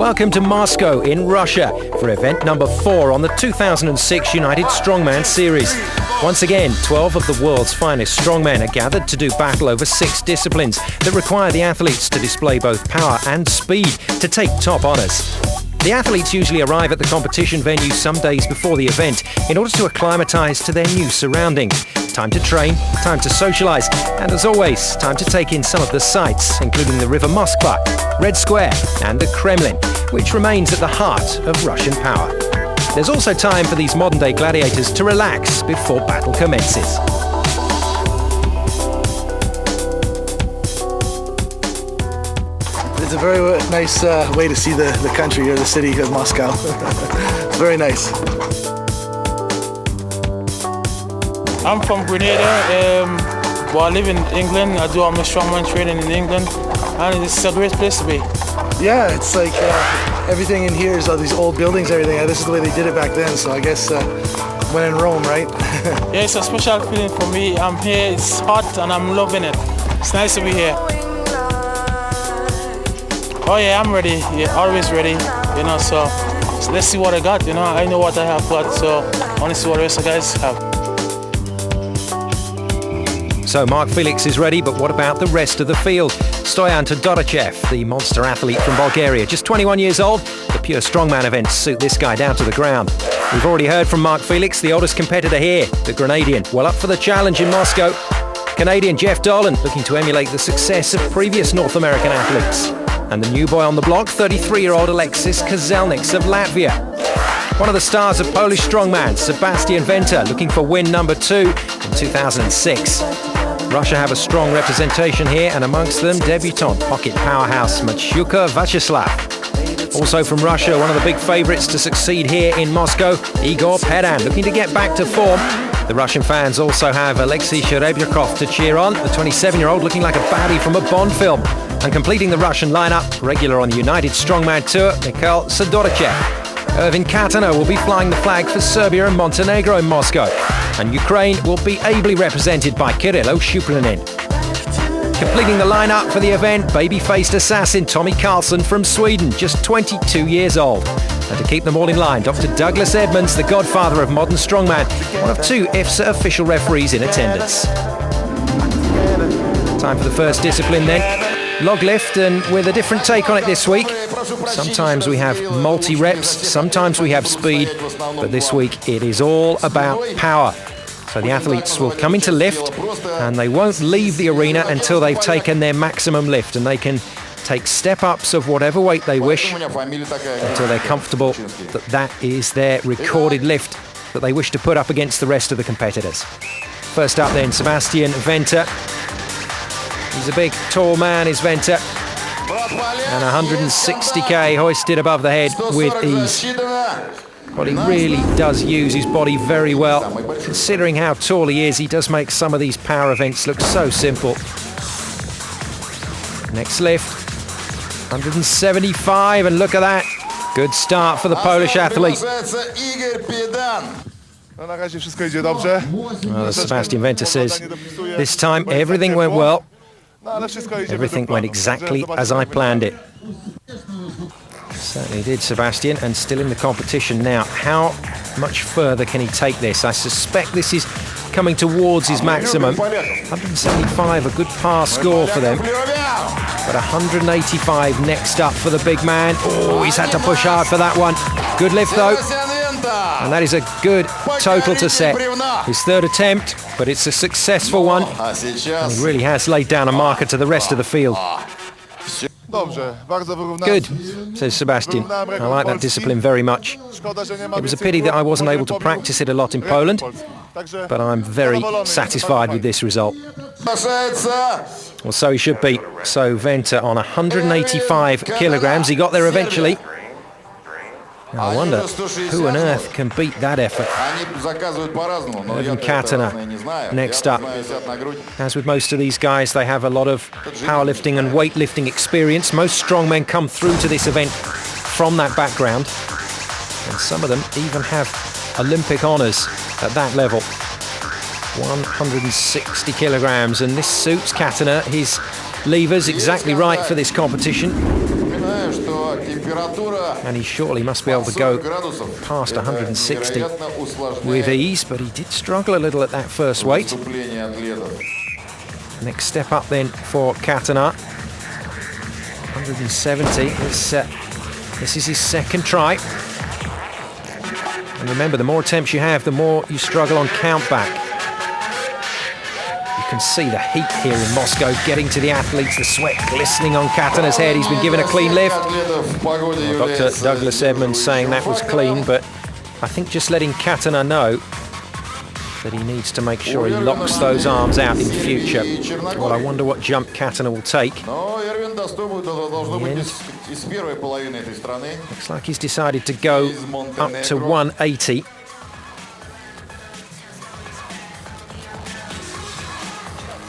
Welcome to Moscow in Russia for event number 4 on the 2006 United Strongman Series. Once again, 12 of the world's finest strongmen are gathered to do battle over 6 disciplines that require the athletes to display both power and speed to take top honours. The athletes usually arrive at the competition venue some days before the event in order to acclimatise to their new surroundings. Time to train, time to socialise, and as always, time to take in some of the sights, including the River Moskva, Red Square and the Kremlin, which remains at the heart of Russian power. There's also time for these modern-day gladiators to relax before battle commences. It's a very nice way to see the country or the city of Moscow. It's very nice. I'm from Grenada. I live in England. I do all my strongman training in England, and it's a great place to be. Yeah, it's like everything in here is all these old buildings, everything. This is the way they did it back then, so I guess when in Rome, right? Yeah, it's a special feeling for me. I'm here, it's hot, and I'm loving it. It's nice to be here. Oh yeah, I'm ready. Yeah, always ready. You know, so let's see what I got. You know, I know what I have got, so I want to see what the rest of the guys have. So Mark Felix is ready, but what about the rest of the field? Stoyan Todorochev, the monster athlete from Bulgaria, just 21 years old. The pure strongman events suit this guy down to the ground. We've already heard from Mark Felix, the oldest competitor here, the Grenadian. Well up for the challenge in Moscow. Canadian Jeff Dolan looking to emulate the success of previous North American athletes. And the new boy on the block, 33-year-old Alexis Kazelniks of Latvia. One of the stars of Polish strongman, Sebastian Venter, looking for win number 2 in 2006. Russia have a strong representation here, and amongst them, debutant pocket powerhouse Machuka Vyacheslav. Also from Russia, one of the big favourites to succeed here in Moscow, Igor Pedan, looking to get back to form. The Russian fans also have Alexei Sherebryakov to cheer on, the 27-year-old looking like a baddie from a Bond film. And completing the Russian lineup, regular on the United Strongman Tour, Mikhail Sadorochev. Ervin Katana will be flying the flag for Serbia and Montenegro in Moscow. And Ukraine will be ably represented by Kirilo Shupranin. Completing the lineup for the event, baby-faced assassin Tommy Karlsson from Sweden, just 22 years old. And to keep them all in line, Dr. Douglas Edmonds, the godfather of modern strongman, one of 2 IFSA official referees in attendance. Time for the first discipline then. Log lift, and with a different take on it this week. Sometimes we have multi-reps, sometimes we have speed, but this week it is all about power. So the athletes will come into lift and they won't leave the arena until they've taken their maximum lift, and they can take step-ups of whatever weight they wish until they're comfortable that that is their recorded lift that they wish to put up against the rest of the competitors. First up then, Sebastian Venter. He's a big, tall man, is Venter. And 160k hoisted above the head with ease. But he really does use his body very well. Considering how tall he is, he does make some of these power events look so simple. Next lift, 175, and look at that. Good start for the Polish athlete. Well, as Sebastian Venter says, this time everything went well. Everything went exactly as I planned it. Certainly did, Sebastian, and still in the competition now. How much further can he take this? I suspect this is coming towards his maximum. 175, a good par score for them. But 185 next up for the big man. Oh, he's had to push hard for that one. Good lift though. And that is a good total to set. His 3rd attempt, but it's a successful one. And he really has laid down a marker to the rest of the field. Good, says Sebastian. I like that discipline very much. It was a pity that I wasn't able to practice it a lot in Poland, but I'm very satisfied with this result. Well, so he should be. So Venter on 185 kilograms. He got there eventually. I wonder who on earth can beat that effort. Ervin Katana next up. As with most of these guys, they have a lot of powerlifting and weightlifting experience. Most strongmen come through to this event from that background, and some of them even have Olympic honours at that level. 160 kilograms, and this suits Katana. His levers exactly right for this competition. And he surely must be able to go past 160 with ease, but he did struggle a little at that first weight. Next step up then for Katana. 170. This is his second try. And remember, the more attempts you have, the more you struggle on countback. You can see the heat here in Moscow getting to the athletes, the sweat glistening on Katana's head. He's been given a clean lift. Dr. Douglas Edmonds saying that was clean, but I think just letting Katana know that he needs to make sure he locks those arms out in future. Well, I wonder what jump Katana will take. Looks like he's decided to go up to 180.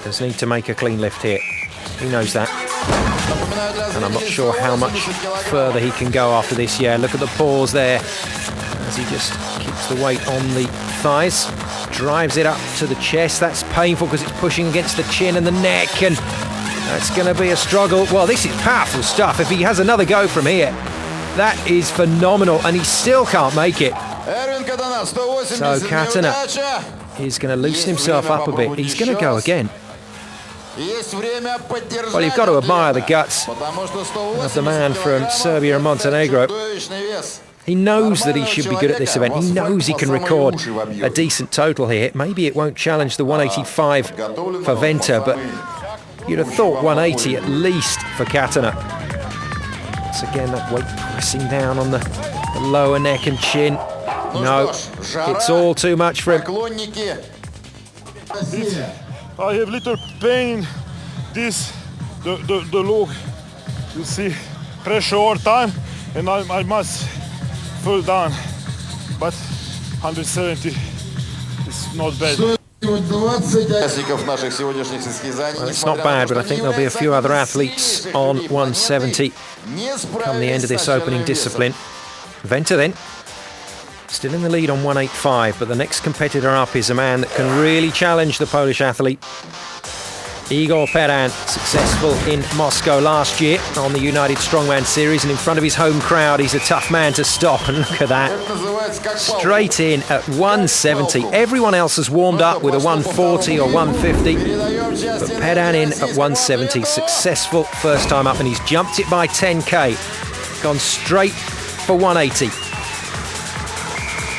Does need to make a clean lift here. He knows that. And I'm not sure how much further he can go after this. Yeah, look at the pause there as he just keeps the weight on the thighs. Drives it up to the chest. That's painful because it's pushing against the chin and the neck, and that's going to be a struggle. Well, this is powerful stuff. If he has another go from here, that is phenomenal, and he still can't make it. So Katana is going to loosen himself up a bit. He's going to go again. Well, you've got to admire the guts of the man from Serbia and Montenegro. He knows that he should be good at this event. He knows he can record a decent total here. Maybe it won't challenge the 185 for Venter, but you'd have thought 180 at least for Katana. Once again, that weight pressing down on the lower neck and chin. No, it's all too much for him. I have little pain in this, the look. You see, pressure all time, and I must fall down. But 170 is not bad. Well, it's not bad, but I think there'll be a few other athletes on 170 come the end of this opening discipline. Venter then, still in the lead on 185, but the next competitor up is a man that can really challenge the Polish athlete. Igor Pedan, successful in Moscow last year on the United Strongman Series, and in front of his home crowd, he's a tough man to stop, and look at that. Straight in at 170. Everyone else has warmed up with a 140 or 150, but Pedan in at 170, successful first time up, and he's jumped it by 10k, gone straight for 180.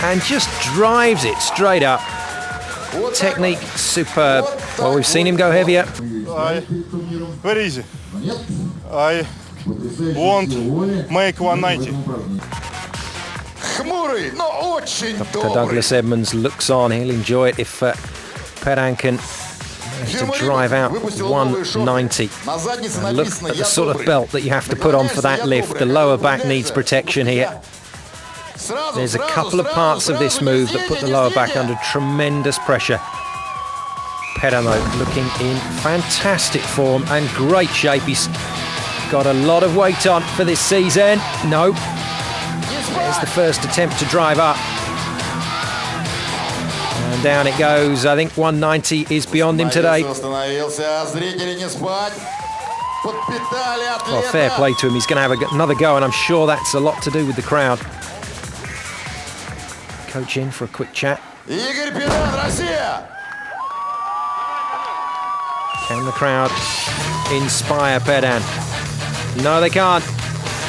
And just drives it straight up. Technique superb. Well, we've seen him go heavier. Very easy. I won't make 190. Dr. Douglas Edmonds looks on. He'll enjoy it if Pedan can manage to drive out 190. And look at the sort of belt that you have to put on for that lift. The lower back needs protection here. There's a couple of parts of this move that put the lower back under tremendous pressure. Pedan, though, looking in fantastic form and great shape. He's got a lot of weight on for this season. No. There's the first attempt to drive up. And down it goes. I think 190 is beyond him today. Well, fair play to him. He's going to have another go, and I'm sure that's a lot to do with the crowd. Coach in for a quick chat. Can the crowd inspire Pedan? No, they can't.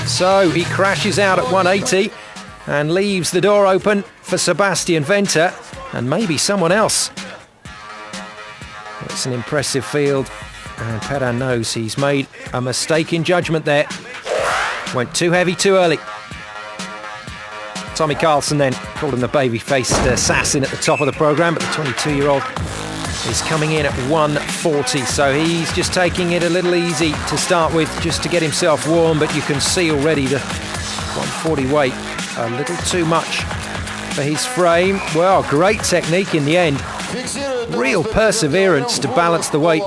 So he crashes out at 180 and leaves the door open for Sebastian Venter and maybe someone else. It's an impressive field, and Pedan knows he's made a mistake in judgment there. Went too heavy too early. Tommy Carlson then called him the baby-faced assassin at the top of the programme, but the 22-year-old is coming in at 140, so he's just taking it a little easy to start with, just to get himself warm, but you can see already the 140 weight, a little too much for his frame. Well, great technique in the end. Real perseverance to balance the weight.